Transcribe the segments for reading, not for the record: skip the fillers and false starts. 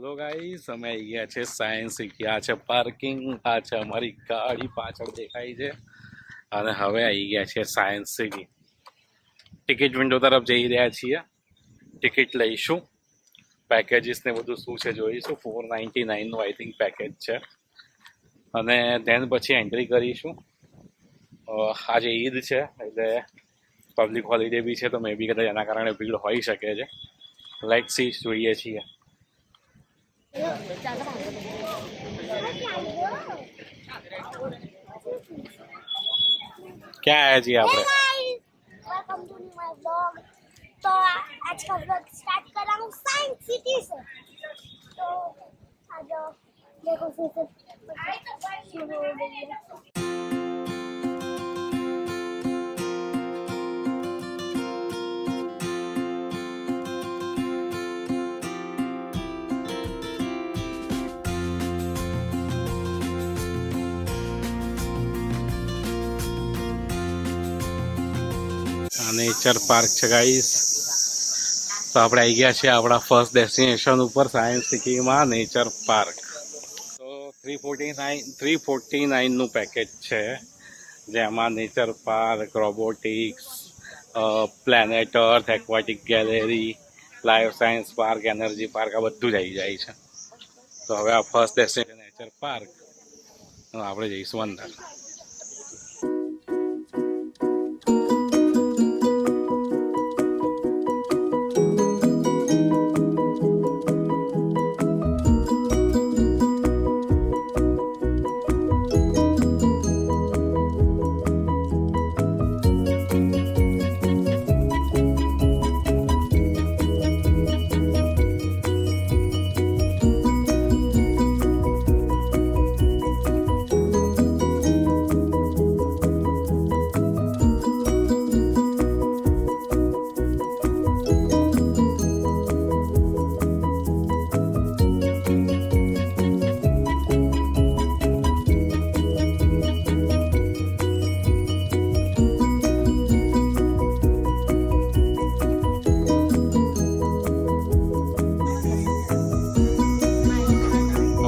Hello guys, અમે આવી ગયા છે સાયન્સ સિટી. આ છે પાર્કિંગ, આ છે અમારી ગાડી પાછળ દેખાય છે. અને હવે આવી ગયા છે સાયન્સ સિટી. ટિકિટ વિન્ડો તરફ જઈ રહ્યા છીએ. ટિકિટ લઈશું, પેકેજીસ ને બધું શું છે જોઈશું. 499નું આઈ થિંક પેકેજ છે. અને ધેન પછી એન્ટ્રી કરીશું. આજે ઈદ છે એટલે પબ્લિક હોલિડે બી છે, તો મે બી કદાચ એના કારણે ભીડ હોઈ શકે છે. લાઈક સી જોઈએ છીએ. ક્યાં આવ્યા છીએ આપણે? Welcome to my blog. तो आज का ब्लॉग स्टार्ट कर रहा हूँ साइंस सिटी से। तो आज देखो शुरू हो गई है। નેચર પાર્ક છે ગાઈસ. તો આપણે આવી ગયા છીએ આપણા ફર્સ્ટ ડેસ્ટિનેશન ઉપર, સાયન્સ સિટીમાં નેચર પાર્ક. તો 349નું પેકેજ છે, જેમાં nature park, robotics, planet earth, aquatic gallery, life science park, energy park, આ બધું જ આવી જાય છે. તો હવે આ ફર્સ્ટ ડેસ્ટિનેશન નેચર પાર્ક, આપણે જઈશું અંદર.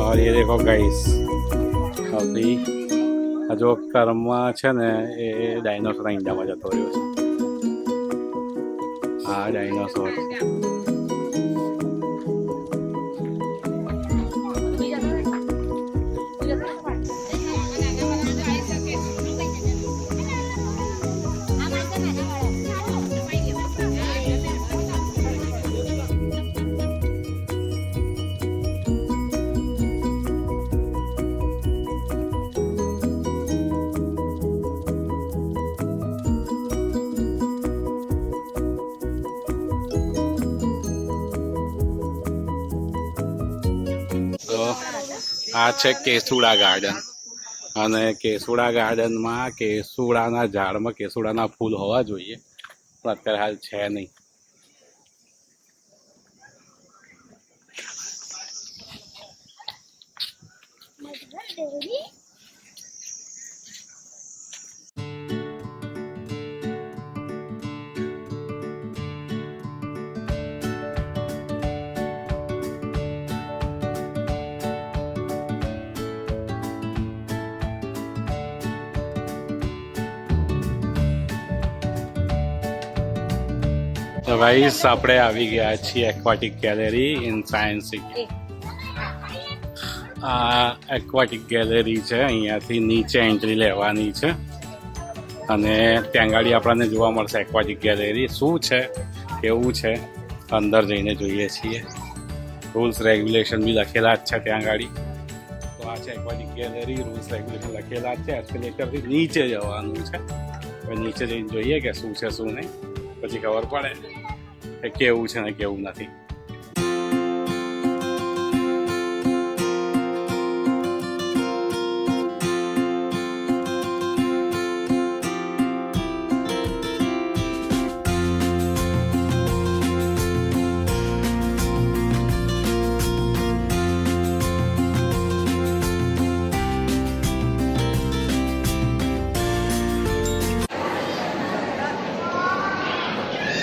और ये देखो गाइस, अभी जो कर्मा છે ને એ ડાયનોસોરના ઈંડામાં જતો રહ્યો છે. આ ડાયનોસોર આ છે કેસુડા ગાર્ડન. અને કેસુડા ગાર્ડનમાં કેસુડાના ઝાડમાં કેસુડાના ફૂલ હોવા જોઈએ, પણ અત્યારે હાલ છે નહીં. તો ગાઈસ, આપણે આવી ગયા છીએ aquatic gallery in science city. આ એક્વાટિક ગેલેરી છે, અહીંયાથી નીચે એન્ટ્રી લેવાની છે અને ત્યાં ગાડી આપણને જોવા મળશે એક્વાટિક ગેલેરી શું છે, કેવું છે. અંદર જઈને જોઈએ છીએ. રૂલ્સ રેગ્યુલેશન બી લખેલા જ છે ત્યાં ગાડી. તો આ છે એક્વાટિક ગેલેરી, રૂલ્સ રેગ્યુલેશન લખેલા જ છે. એસ્કેલેટરથી નીચે જવાનું છે. હવે નીચે જઈને જોઈએ કે શું છે શું નહીં, પછી ખબર પડે કે કેવું છે ને કેવું નથી.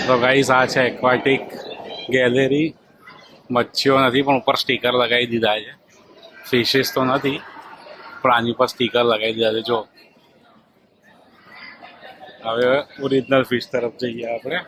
તો ગાઈસ, આ છે એક્વાટિક ગેલેરી મચ્છીઓ નથી પણ ઉપર સ્ટીકર લગાવી દીધા છે. ફિશિસ તો નથી પણ આની પર સ્ટીકર લગાવી દીધા છે. જો હવે ઓરિજિનલ ફિશ તરફ જઈએ આપણે.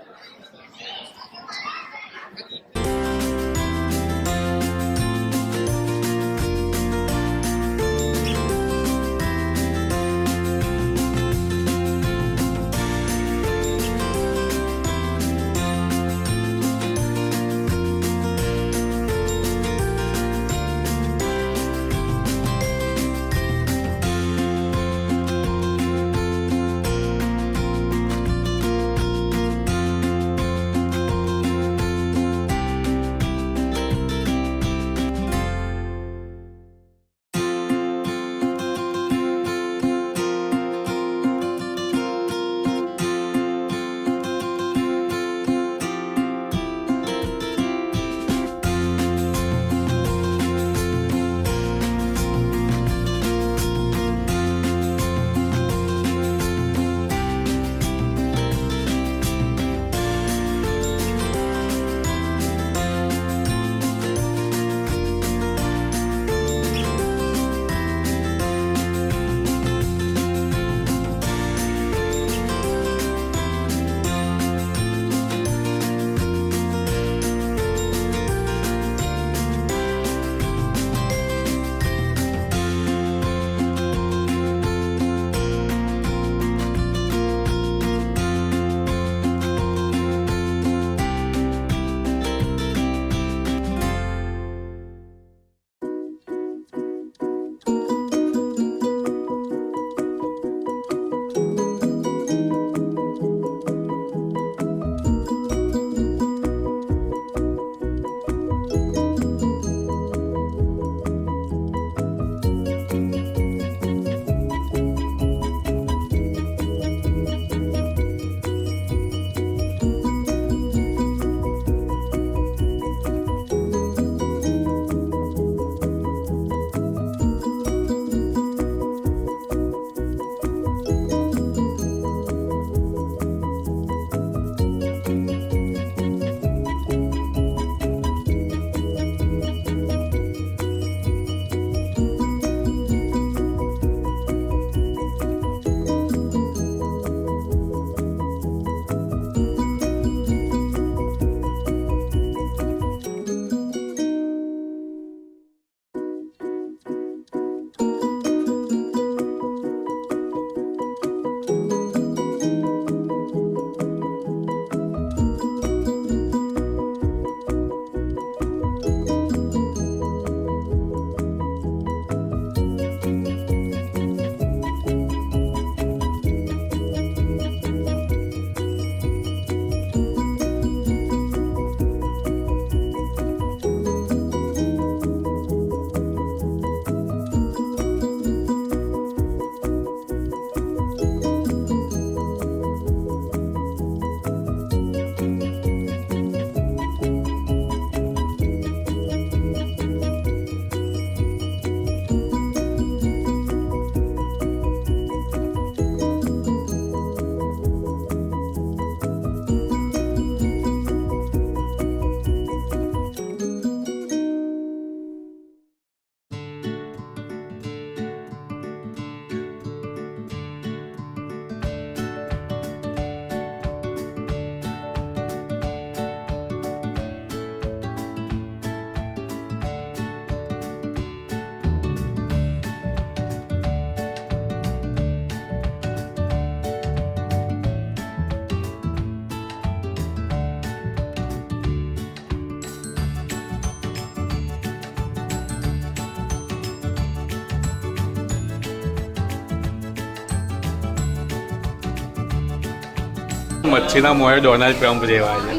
મચ્છીના મોએ ડોનાલ્ડ ટ્રમ્પ જેવા છે.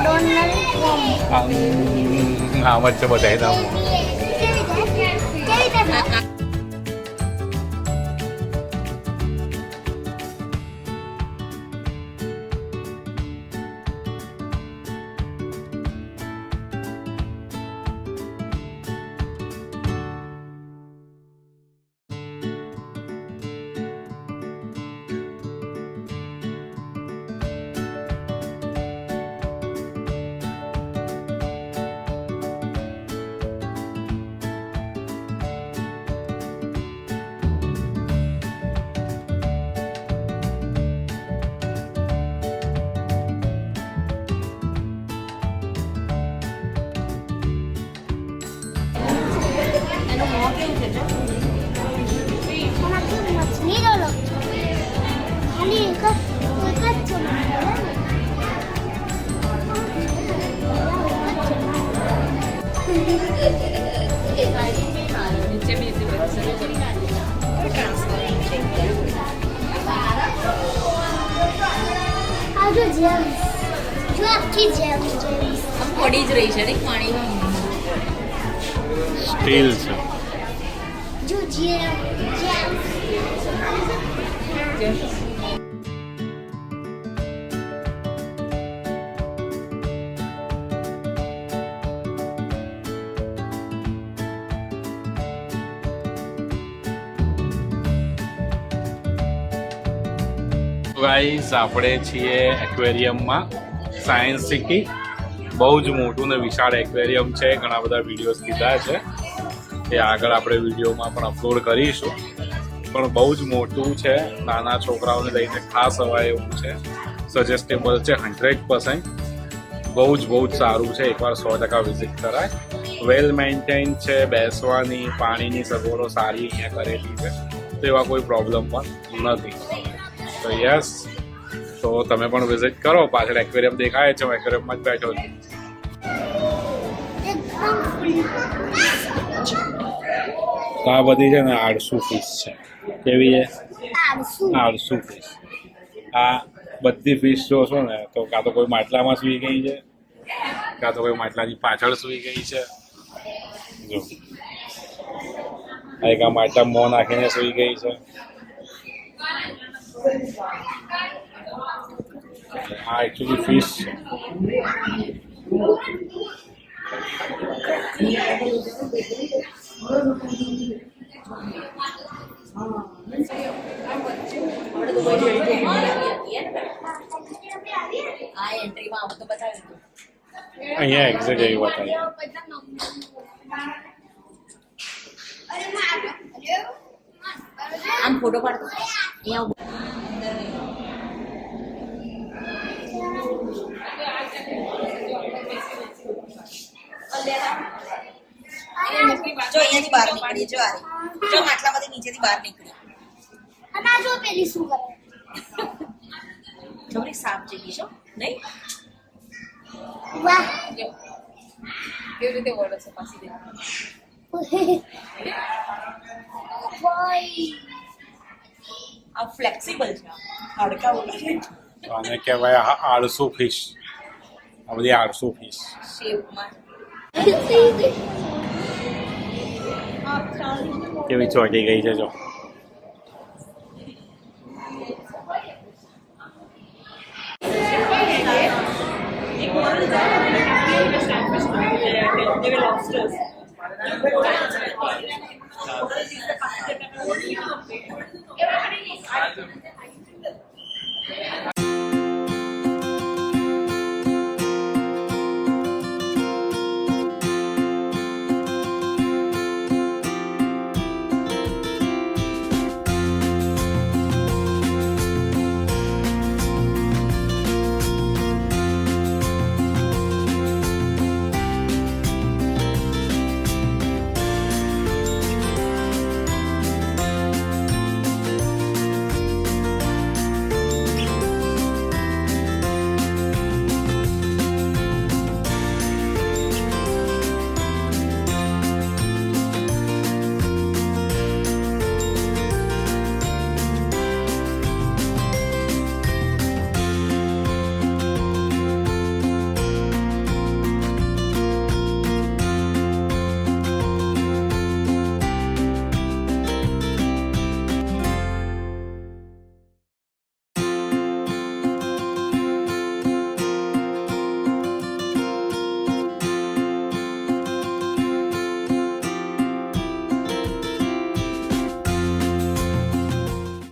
ડોનાલ્ડ ટ્રમ્પ આમ જ છે બધાના મોં. કેવી રીતે એનું મોં કેવું છે જો આમાં કેવું મછલી નો લોક છે ખાલી એક જ છે નીચે બેસી આ જો જેમ્સ જો આખી જેમ્સ આમ પડી જ રહી છે ને પાણીમાં સ્ટીલ છે. જો જેમ્સ ગાઈસ આપણે છીએ એક્વેરિયમમાં સાયન્સ સિટી. બહુ જ મોટું ને વિશાળ એક્વેરિયમ છે. ઘણા બધા વિડીયોઝ લીધા છે એ આગળ આપણે વિડીયોમાં પણ અપલોડ કરીશું. પણ બહુ જ મોટું છે, નાના છોકરાઓને લઈને ખાસ અવાય એવું છે. સજેસ્ટેબલ છે 100%. બહુ જ સારું છે. એકવાર 100% વિઝિટ કરાય. વેલ મેન્ટેન છે. બેસવાની પાણીની સગવડો સારી અહીંયા કરેલી છે, તો એવા કોઈ પ્રોબ્લેમ પણ નથી. તો યસ, તો તમે પણ વિઝિટ કરો. પાછળ એક્વેરિયમ દેખાય છે, હું એક્વેરિયમમાં જ બેઠો છું. તો આ બધી છે ને આળસુ ફિશ છે. કેવી છે? આળસુ ફિશ. આ બધી ફિશ જોશો ને તો કાં તો કોઈ માટલામાં સૂઈ ગઈ છે, કાં તો કોઈ માટલાની પાછળ સૂઈ ગઈ છે. જો એક આ માટલા મોં નાખીને સૂઈ ગઈ છે. આ એકચ્યુઅલી ફિશ છે. આ એન્ટ્રીમાં આવું તો બતાવ્યું હતું. અહીંયા એક્ઝેક્ટ એવી બતાવી. આમ ફોટો પાડતો અહીંયા જો અહીંયાથી બહાર નીકળી જો આ જો માટલામાંથી નીચેથી બહાર નીકળી અને આ જો પેલી શું કરે થોડી સાપ જેવી છો નહીં વાહ કેવી રીતે વળો છે પાછી દે ભાઈ આ ફ્લેક્સિબલ છે હાડકા વગર આને કહેવાય આળસુ ફિશ. આ બધી આળસુ ફિશ. શેપમાં કેવી ચોટી ગઈ છે જો.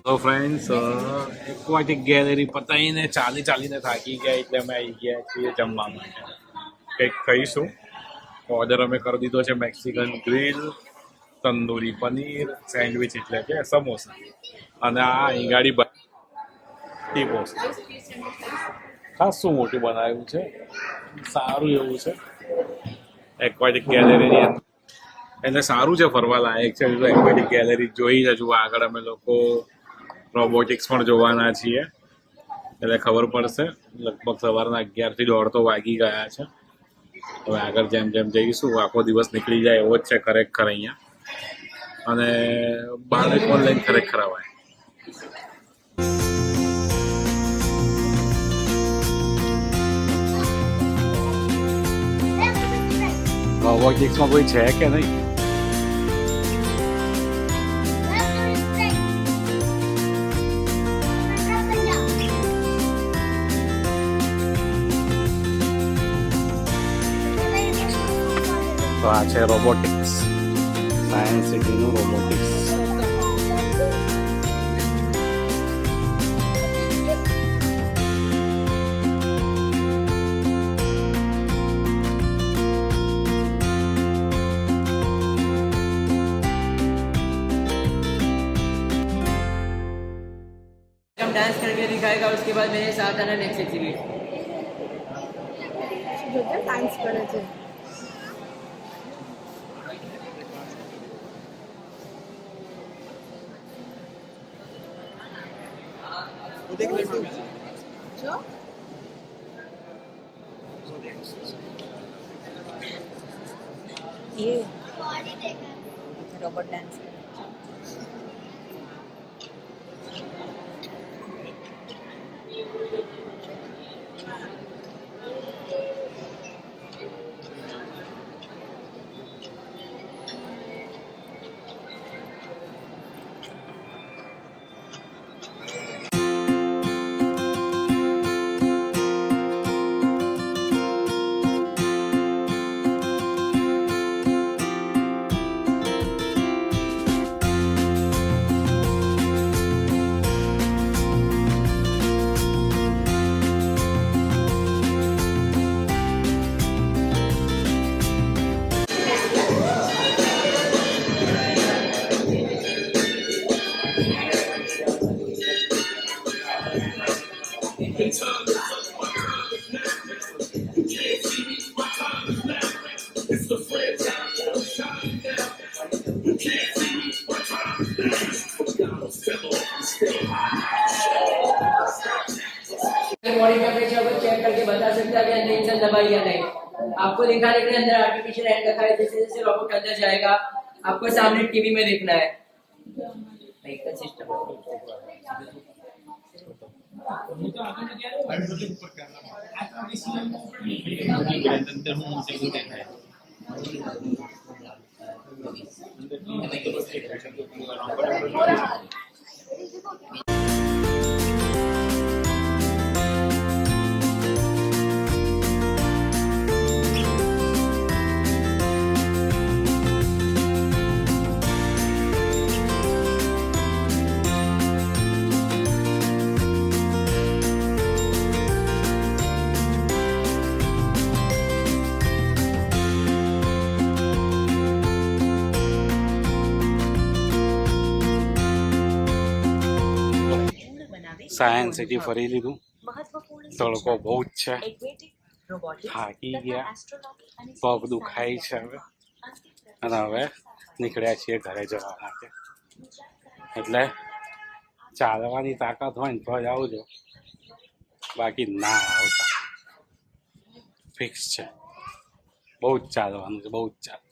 તો ફ્રેન્ડ્સ એક્વાટિક ગેલેરી પતાવીને ચાલીને થાકી ગયા એટલે અમે આવી ગયા છીએ જમવા માટે. કંઈક ખાઈશું. ઓર્ડર અમે કરી દીધો છે Mexican grill, tandoori paneer, sandwich એટલે કે સમોસા, અને આ અહીં ગાડી ટીપોસ ખાસું મોટું બનાવ્યું છે, સારું એવું છે. એક્વાટિક ગેલેરીની અંદર એટલે સારું છે, ફરવા લાયક છે. હજુ એક્વેટિક ગેલેરી જોઈ છે. હજુ આગળ અમે લોકો રોબોટિક્સ પણ જોવાના છીએ, એટલે ખબર પડશે. લગભગ સવારના 11 થી 1:30 તો વાગી ગયા છે. હવે આગળ જેમ જેમ જઈશું આખો દિવસ નીકળી જાય એવો જ છે ખરેખર અહીંયા. અને બાળકો લઈને ખરેખર આવાય. રોબોટિક્સમાં કોઈ છે કે નહીં? તો આ છે રોબોટિક્સ, સાયન્સ સિટીનું રોબોટિક્સ. हम डांस करके दिखाएगा, उसके बाद मेरे साथ आना नेक्स्ट एग्जीबिट. ડાન્સ કરે છે. જો ये रोबोट डांस. बॉडी टेम्परेचर को चेक करके बता सकता है कि अंदर इंसान दबा या नहीं. आपको दिखाने के लिए अंदर आर्टिफिशियल हैंड रखा है. जैसे जैसे रोबोट अंदर जाएगा आपको सामने टीवी में दिखना है. सिस्टम સાયન્સ સિટી ફરી લીધું. તડકો બહુ જ છે, થાકી ગયા, પગ દુખાય છે હવે. અને હવે નીકળ્યા છીએ ઘરે જવા માટે. એટલે ચાલવાની તાકાત હોય ને તો જ આવજો, બાકી ના આવતા. ફિક્સ છે. બહુ જ ચાલવાનું છે, બહુ જ ચાલ.